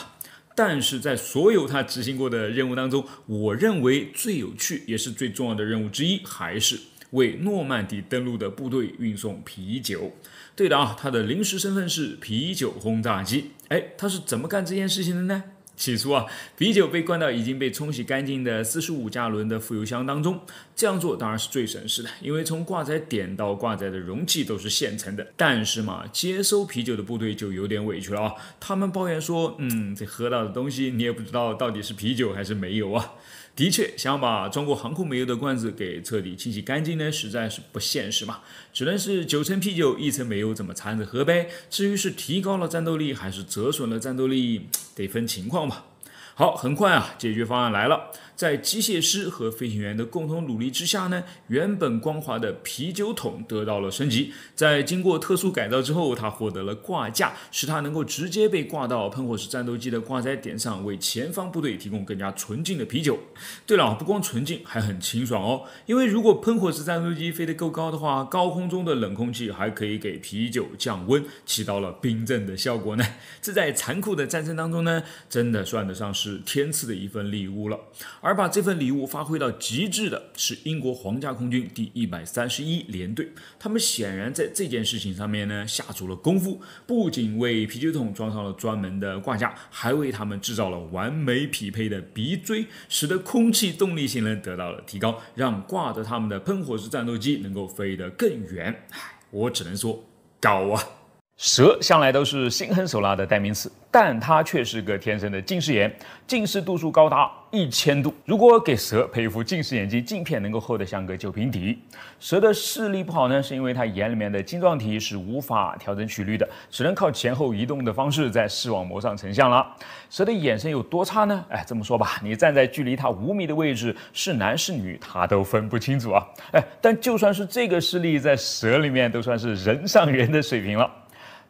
S1: 但是在所有他执行过的任务当中，我认为最有趣也是最重要的任务之一，还是为诺曼底登陆的部队运送啤酒。对的他的临时身份是啤酒轰炸机。他是怎么干这件事情的呢？起初啤酒被灌到已经被冲洗干净的45加仑的副油箱当中，这样做当然是最省事的，因为从挂载点到挂载的容器都是现成的。但是接收啤酒的部队就有点委屈了他们抱怨说，这喝到的东西你也不知道到底是啤酒还是煤油的确，想把中国航空煤油的罐子给彻底清洗干净呢，实在是不现实嘛。只能是9层啤酒，1层煤油，怎么掺着喝呗。至于是提高了战斗力，还是折损了战斗力，得分情况吧。好，很快啊，解决方案来了。在机械师和飞行员的共同努力之下呢，原本光滑的啤酒桶得到了升级。在经过特殊改造之后，它获得了挂架，使它能够直接被挂到喷火式战斗机的挂载点上，为前方部队提供更加纯净的啤酒。对了，不光纯净，还很清爽哦。因为如果喷火式战斗机飞得够高的话，高空中的冷空气还可以给啤酒降温，起到了冰镇的效果呢。这在残酷的战争当中呢，真的算得上是天赐的一份礼物了。而把这份礼物发挥到极致的是英国皇家空军第131联队，他们显然在这件事情上面呢下足了功夫，不仅为啤酒桶装上了专门的挂架，还为他们制造了完美匹配的鼻锥，使得空气动力性能得到了提高，让挂着他们的喷火式战斗机能够飞得更远。我只能说高啊！蛇向来都是心狠手辣的代名词，但它却是个天生的近视眼，近视度数高达1000度。如果给蛇配一副近视眼镜，镜片能够厚得像个酒瓶底。蛇的视力不好呢，是因为它眼里面的晶状体是无法调整曲率的，只能靠前后移动的方式在视网膜上成像了。蛇的眼神有多差呢？这么说吧，你站在距离它5米的位置，是男是女，它都分不清楚啊。但就算是这个视力，在蛇里面都算是人上人的水平了。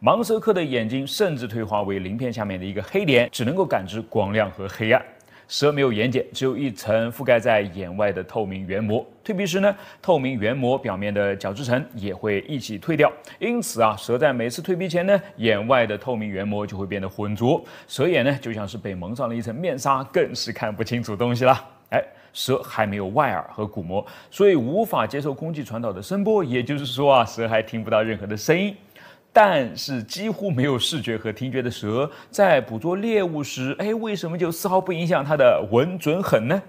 S1: 盲蛇科的眼睛甚至退化为鳞片下面的一个黑点，只能够感知光亮和黑暗。蛇没有眼睑，只有一层覆盖在眼外的透明原膜。蜕皮时呢，透明原膜表面的角质层也会一起退掉，因此啊，蛇在每次蜕皮前呢，眼外的透明原膜就会变得浑浊，蛇眼呢就像是被蒙上了一层面纱，更是看不清楚东西了。蛇还没有外耳和鼓膜，所以无法接受空气传导的声波，也就是说啊，蛇还听不到任何的声音。但是几乎没有视觉和听觉的蛇，在捕捉猎物时，为什么就丝毫不影响它的稳准狠呢？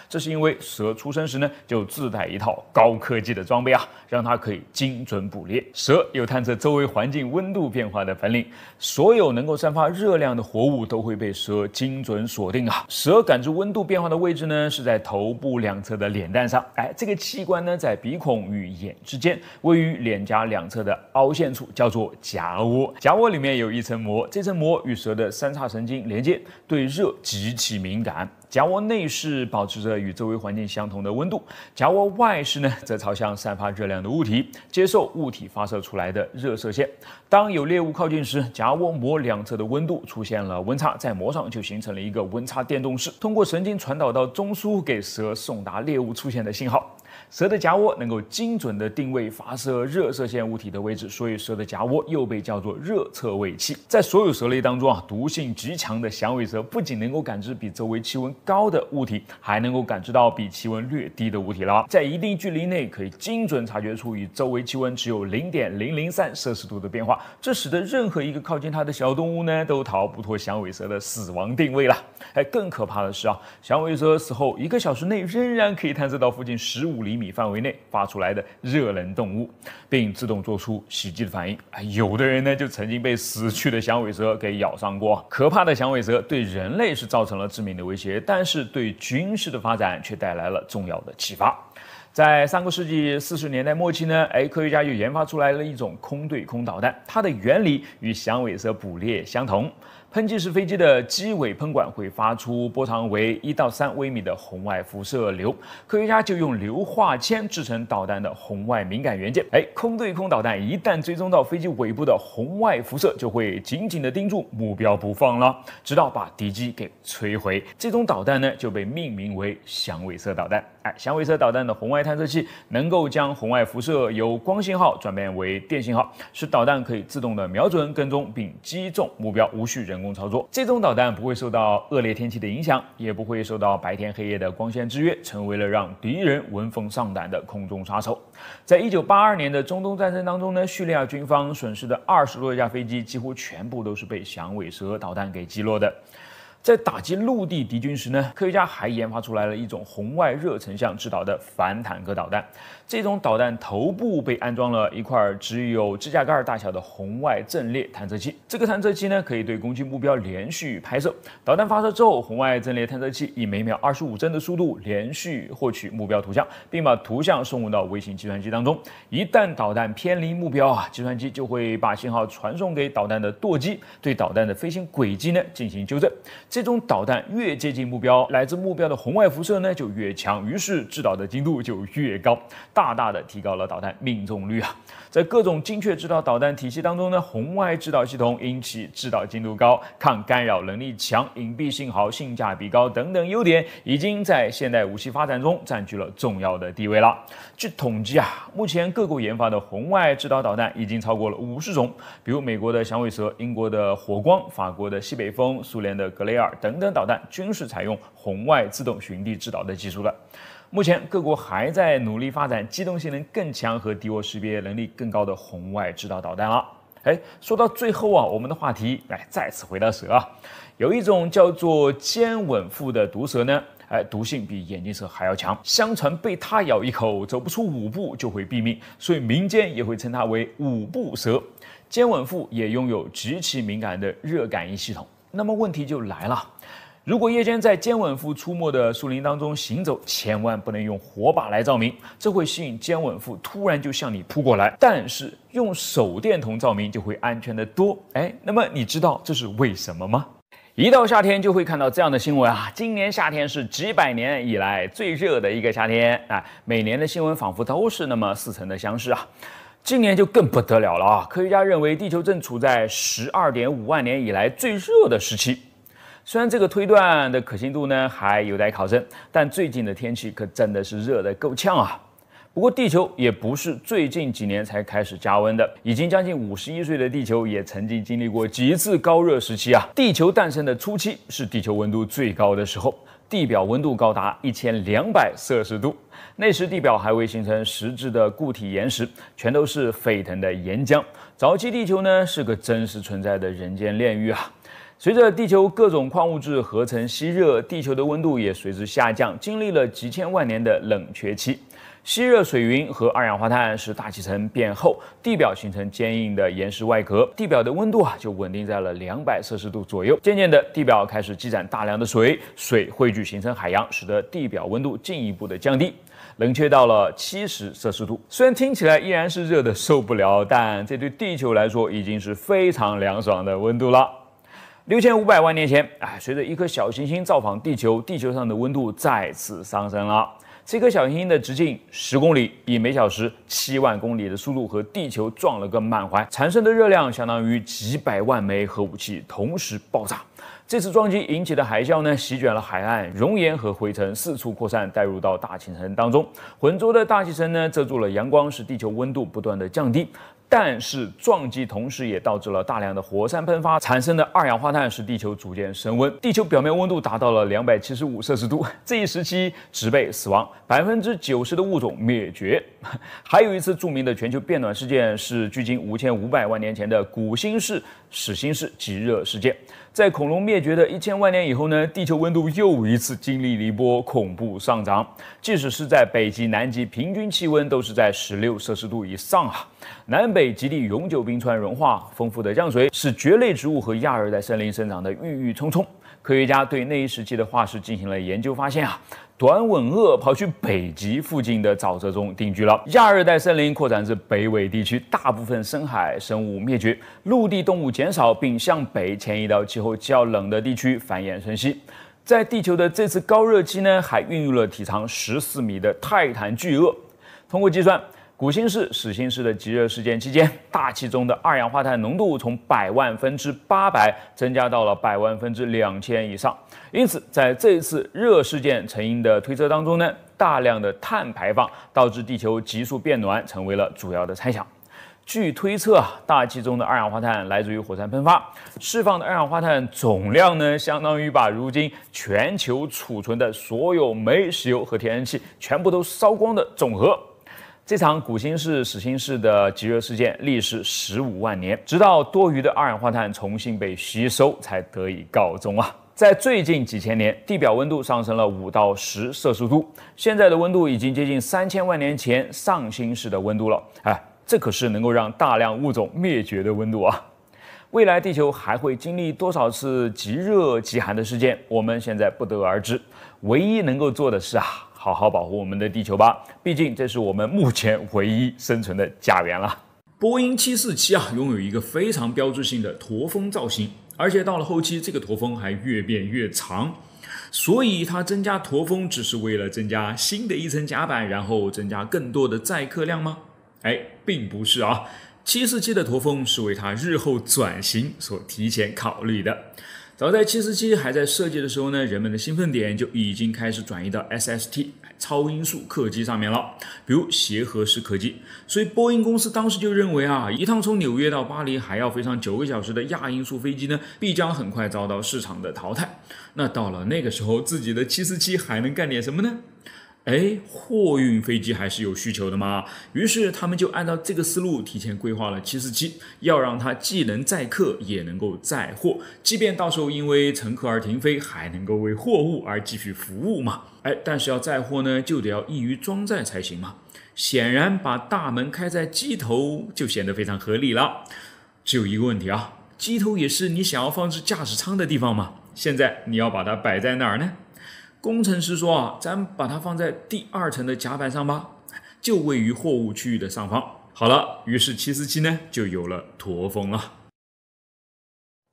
S1: 这是因为蛇出生时呢就自带一套高科技的装备啊，让它可以精准捕猎。蛇有探测周围环境温度变化的本领，所有能够散发热量的活物都会被蛇精准锁定啊。蛇感知温度变化的位置呢是在头部两侧的脸蛋上，这个器官呢在鼻孔与眼之间，位于脸颊两侧的凹陷处，叫做颊窝。颊窝里面有一层膜，这层膜与蛇的三叉神经连接，对热极其敏感。颊窝内饰保持着与周围环境相同的温度，颊窝外饰呢则朝向散发热量的物体，接受物体发射出来的热射线。当有猎物靠近时，颊窝膜两侧的温度出现了温差，在膜上就形成了一个温差电动势，通过神经传导到中枢，给蛇送达猎物出现的信号。蛇的颊窝能够精准地定位发射热射线物体的位置，所以蛇的颊窝又被叫做热测位器。在所有蛇类当中啊，毒性极强的响尾蛇不仅能够感知比周围气温高的物体，还能够感知到比气温略低的物体了。在一定距离内可以精准察觉出与周围气温只有0.003摄氏度的变化，这使得任何一个靠近它的小动物呢都逃不脱响尾蛇的死亡定位了。更可怕的是啊，响尾蛇死后1个小时内仍然可以探测到附近15厘米范围内发出来的热能动物，并自动做出袭击的反应。有的人呢就曾经被死去的响尾蛇给咬伤过。可怕的响尾蛇对人类是造成了致命的威胁，但是对军事的发展却带来了重要的启发。在上个世纪40年代末期呢，科学家就研发出来了一种空对空导弹，它的原理与响尾蛇捕猎相同。喷气式飞机的机尾喷管会发出波长为1到3微米的红外辐射流，科学家就用硫化铅制成导弹的红外敏感元件。空对空导弹一旦追踪到飞机尾部的红外辐射，就会紧紧地盯住目标不放了，直到把敌机给摧毁。这种导弹呢就被命名为响尾蛇导弹。响尾蛇导弹的红外探测器能够将红外辐射由光信号转变为电信号，使导弹可以自动的瞄准、跟踪并击中目标，无需人工操作。这种导弹不会受到恶劣天气的影响，也不会受到白天黑夜的光线制约，成为了让敌人闻风丧胆的空中杀手。在1982年的中东战争当中呢，叙利亚军方损失的20多架飞机几乎全部都是被响尾蛇导弹给击落的。在打击陆地敌军时呢，科学家还研发出来了一种红外热成像制导的反坦克导弹。这种导弹头部被安装了一块只有指甲盖大小的红外阵列探测器。这个探测器呢，可以对攻击目标连续拍摄。导弹发射之后，红外阵列探测器以每秒25帧的速度连续获取目标图像，并把图像送入到微型计算机当中。一旦导弹偏离目标计算机就会把信号传送给导弹的舵机，对导弹的飞行轨迹呢进行纠正。这种导弹越接近目标，来自目标的红外辐射呢就越强，于是制导的精度就越高，大大的提高了导弹命中率啊！在各种精确制导导弹体系当中呢，红外制导系统因其制导精度高、抗干扰能力强、隐蔽信号性价比高等等优点，已经在现代武器发展中占据了重要的地位了。据统计目前各国研发的红外制导导弹已经超过了50种，比如美国的响尾蛇、英国的火光、法国的西北风、苏联的格雷尔等等导弹均是采用红外自动寻地制导的技术的。目前各国还在努力发展机动性能更强和敌我识别能力更高的红外制导导弹了。说到最后我们的话题再次回到蛇有一种叫做尖吻腹的毒蛇呢，毒性比眼镜蛇还要强，相传被它咬一口，走不出5步就会毙命，所以民间也会称它为5步蛇。尖吻腹也拥有极其敏感的热感应系统。那么问题就来了。如果夜间在尖吻腹出没的树林当中行走，千万不能用火把来照明，这会吸引尖吻腹突然就向你扑过来。但是用手电筒照明就会安全得多。那么你知道这是为什么吗？一到夏天就会看到这样的新闻今年夏天是几百年以来最热的一个夏天每年的新闻仿佛都是那么似曾的相识今年就更不得了了科学家认为地球正处在12.5万年以来最热的时期。虽然这个推断的可信度呢还有待考证，但最近的天气可真的是热得够呛不过地球也不是最近几年才开始加温的，已经将近51岁的地球也曾经经历过几次高热时期地球诞生的初期是地球温度最高的时候，地表温度高达1200摄氏度，那时地表还未形成实质的固体岩石，全都是沸腾的岩浆。早期地球呢是个真实存在的人间炼狱随着地球各种矿物质合成吸热，地球的温度也随之下降，经历了几千万年的冷却期。吸热水云和二氧化碳使大气层变厚，地表形成坚硬的岩石外壳，地表的温度就稳定在了200摄氏度左右。渐渐的，地表开始积攒大量的水，水汇聚形成海洋，使得地表温度进一步的降低，冷却到了70摄氏度。虽然听起来依然是热的受不了，但这对地球来说已经是非常凉爽的温度了。6500万年前，随着一颗小行星造访地球，地球上的温度再次上升了。这颗小行星的直径10公里，以每小时7万公里的速度和地球撞了个满怀，产生的热量相当于几百万枚核武器同时爆炸。这次撞击引起的海啸呢，席卷了海岸，熔岩和灰尘四处扩散，带入到大气层当中。浑浊的大气层呢，遮住了阳光，使地球温度不断的降低。但是撞击同时也导致了大量的火山喷发，产生的二氧化碳使地球逐渐升温，地球表面温度达到了275摄氏度。这一时期植被死亡，90%的物种灭绝。还有一次著名的全球变暖事件是距今5500万年前的古新氏始新世极热事件。在恐龙灭绝的1000万年以后呢，地球温度又一次经历了一波恐怖上涨，即使是在北极、南极，平均气温都是在16摄氏度以上南北极地永久冰川融化，丰富的降水使蕨类植物和亚热带森林生长得郁郁葱葱。科学家对那一时期的化石进行了研究，发现短吻鳄跑去北极附近的沼泽中定居了，亚热带森林扩展至北纬地区，大部分深海生物灭绝，陆地动物减少，并向北迁移到气候较冷的地区繁衍生息。在地球的这次高热期呢，还孕育了体长14米的泰坦巨鳄。通过计算，古新氏始新世的极热事件期间，大气中的二氧化碳浓度从100万分之800增加到了100万分之2000以上。因此，在这一次热事件成因的推测当中呢，大量的碳排放导致地球急速变暖，成为了主要的猜想。据推测，大气中的二氧化碳来自于火山喷发，释放的二氧化碳总量呢，相当于把如今全球储存的所有煤、石油和天然气全部都烧光的总和。这场古新氏始新世的极热事件历时15万年，直到多余的二氧化碳重新被吸收，才得以告终在最近几千年，地表温度上升了5到10摄氏度，现在的温度已经接近3000万年前上新世的温度了。这可是能够让大量物种灭绝的温度啊！未来地球还会经历多少次极热极寒的事件，我们现在不得而知。唯一能够做的是好好保护我们的地球吧，毕竟这是我们目前唯一生存的家园了。波音747拥有一个非常标志性的驼峰造型，而且到了后期，这个驼峰还越变越长。所以它增加驼峰只是为了增加新的一层甲板，然后增加更多的载客量吗？并不是啊。747的驼峰是为它日后转型所提前考虑的。早在747还在设计的时候呢，人们的兴奋点就已经开始转移到 SST 超音速客机上面了，比如协和式客机。所以波音公司当时就认为一趟从纽约到巴黎还要飞上9个小时的亚音速飞机呢，必将很快遭到市场的淘汰。那到了那个时候，自己的747还能干点什么呢？货运飞机还是有需求的嘛，于是他们就按照这个思路提前规划了747，要让它既能载客也能够载货，即便到时候因为乘客而停飞，还能够为货物而继续服务嘛。但是要载货呢，就得要易于装载才行嘛。显然把大门开在机头就显得非常合理了。只有一个问题机头也是你想要放置驾驶舱的地方嘛，现在你要把它摆在哪儿呢？工程师说咱把它放在第2层的甲板上吧，就位于货物区域的上方。好了，于是747呢就有了驼峰了。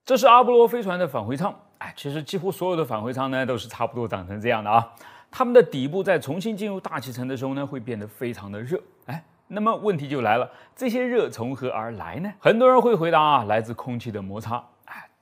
S1: 这是阿波罗飞船的返回舱。其实几乎所有的返回舱呢都是差不多长成这样的它们的底部在重新进入大气层的时候呢，会变得非常的热。那么问题就来了，这些热从何而来呢？很多人会回答来自空气的摩擦。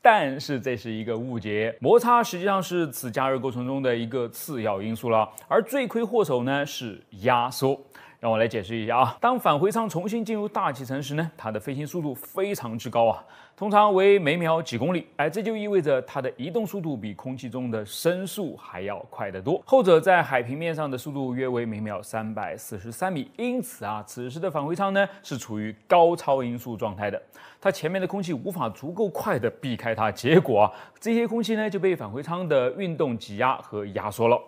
S1: 但是这是一个误解，摩擦实际上是此加热过程中的一个次要因素了，而罪魁祸首呢是压缩。让我来解释一下当返回舱重新进入大气层时呢，它的飞行速度非常之高通常为每秒几公里。这就意味着它的移动速度比空气中的声速还要快得多，后者在海平面上的速度约为每秒343米。因此此时的返回舱呢是处于高超音速状态的，它前面的空气无法足够快的避开它，结果这些空气呢就被返回舱的运动挤压和压缩了。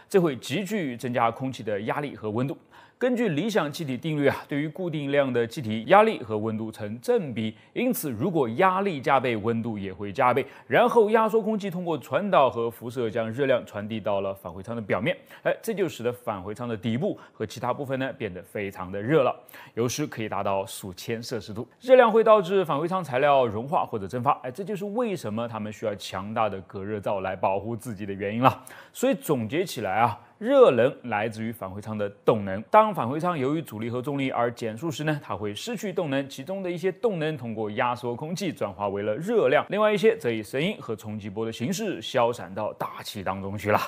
S1: 这会急剧增加空气的压力和温度。根据理想气体定律对于固定量的气体，压力和温度成正比，因此如果压力加倍，温度也会加倍，然后压缩空气通过传导和辐射将热量传递到了返回舱的表面。这就使得返回舱的底部和其他部分呢变得非常的热了，有时可以达到数千摄氏度。热量会导致返回舱材料融化或者蒸发，这就是为什么他们需要强大的隔热罩来保护自己的原因了。所以总结起来热能来自于返回舱的动能。当返回舱由于阻力和重力而减速时呢，它会失去动能，其中的一些动能通过压缩空气转化为了热量，另外一些则以声音和冲击波的形式消散到大气当中去了。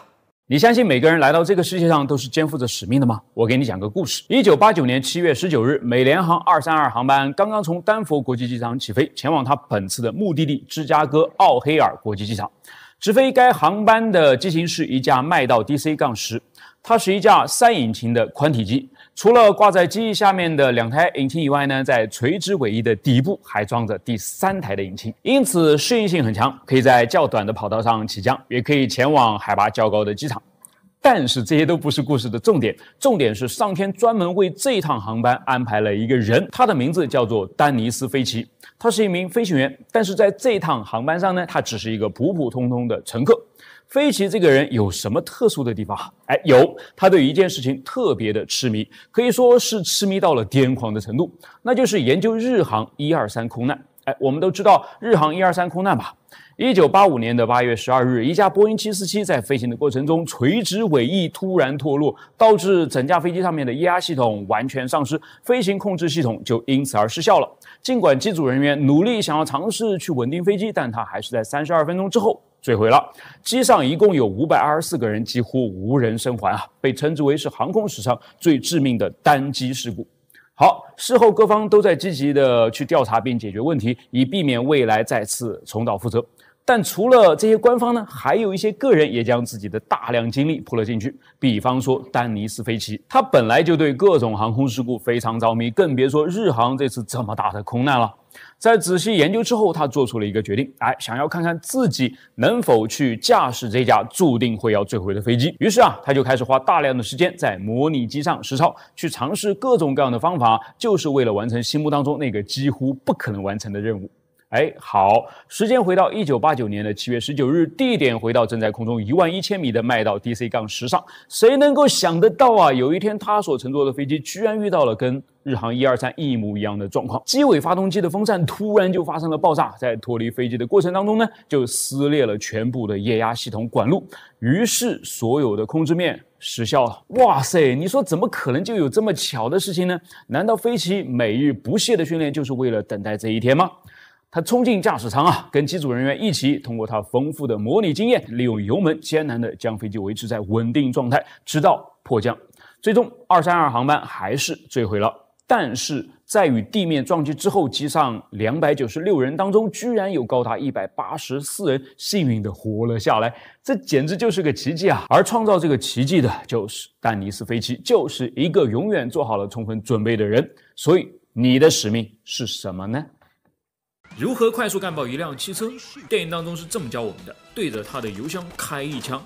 S1: 你相信每个人来到这个世界上都是肩负着使命的吗？我给你讲个故事。1989年7月19日，美联航232航班刚刚从丹佛国际机场起飞，前往它本次的目的地芝加哥奥黑尔国际机场。直飞该航班的机型是一架麦道 DC-10， 它是一架3引擎的宽体机，除了挂在机翼下面的2台引擎以外呢，在垂直尾翼的底部还装着第3台的引擎，因此适应性很强，可以在较短的跑道上起降，也可以前往海拔较高的机场。但是这些都不是故事的重点，重点是上天专门为这一趟航班安排了一个人，他的名字叫做丹尼斯·菲奇。他是一名飞行员，但是在这一趟航班上呢，他只是一个普普通通的乘客。菲奇这个人有什么特殊的地方？有，他对一件事情特别的痴迷，可以说是痴迷到了癫狂的程度，那就是研究日航123空难。我们都知道日航123空难吧？1985年8月12日，一架波音747在飞行的过程中，垂直尾翼突然脱落，导致整架飞机上面的液压系统完全丧失，飞行控制系统就因此而失效了。尽管机组人员努力想要尝试去稳定飞机，但它还是在32分钟之后坠毁了。机上一共有524个人，几乎无人生还被称之为是航空史上最致命的单机事故。好，事后各方都在积极的去调查并解决问题，以避免未来再次重蹈覆辙。但除了这些官方呢，还有一些个人也将自己的大量精力扑了进去。比方说丹尼斯·菲奇，他本来就对各种航空事故非常着迷，更别说日航这次这么大的空难了。在仔细研究之后，他做出了一个决定，想要看看自己能否去驾驶这架注定会要坠毁的飞机。于是他就开始花大量的时间在模拟机上实操，去尝试各种各样的方法，就是为了完成心目当中那个几乎不可能完成的任务。好，时间回到1989年的7月19日，地点回到正在空中11000米的麦道 DC-10上。谁能够想得到有一天他所乘坐的飞机居然遇到了跟日航123一模一样的状况，机尾发动机的风扇突然就发生了爆炸，在脱离飞机的过程当中呢，就撕裂了全部的液压系统管路，于是所有的控制面失效了。哇塞，你说怎么可能就有这么巧的事情呢？难道飞奇每日不懈的训练就是为了等待这一天吗？他冲进驾驶舱跟机组人员一起，通过他丰富的模拟经验，利用油门艰难地将飞机维持在稳定状态，直到迫降。最终232航班还是坠毁了，但是在与地面撞击之后，机上296人当中，居然有高达184人幸运地活了下来，这简直就是个奇迹啊！而创造这个奇迹的就是丹尼斯·菲奇，就是一个永远做好了充分准备的人。所以你的使命是什么呢？如何快速干爆一辆汽车？电影当中是这么教我们的：对着他的油箱开一枪。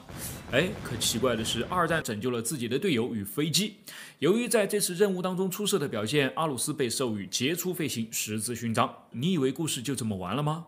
S1: 可奇怪的是，二战拯救了自己的队友与飞机。由于在这次任务当中出色的表现，阿鲁斯被授予杰出飞行十字勋章。你以为故事就这么完了吗？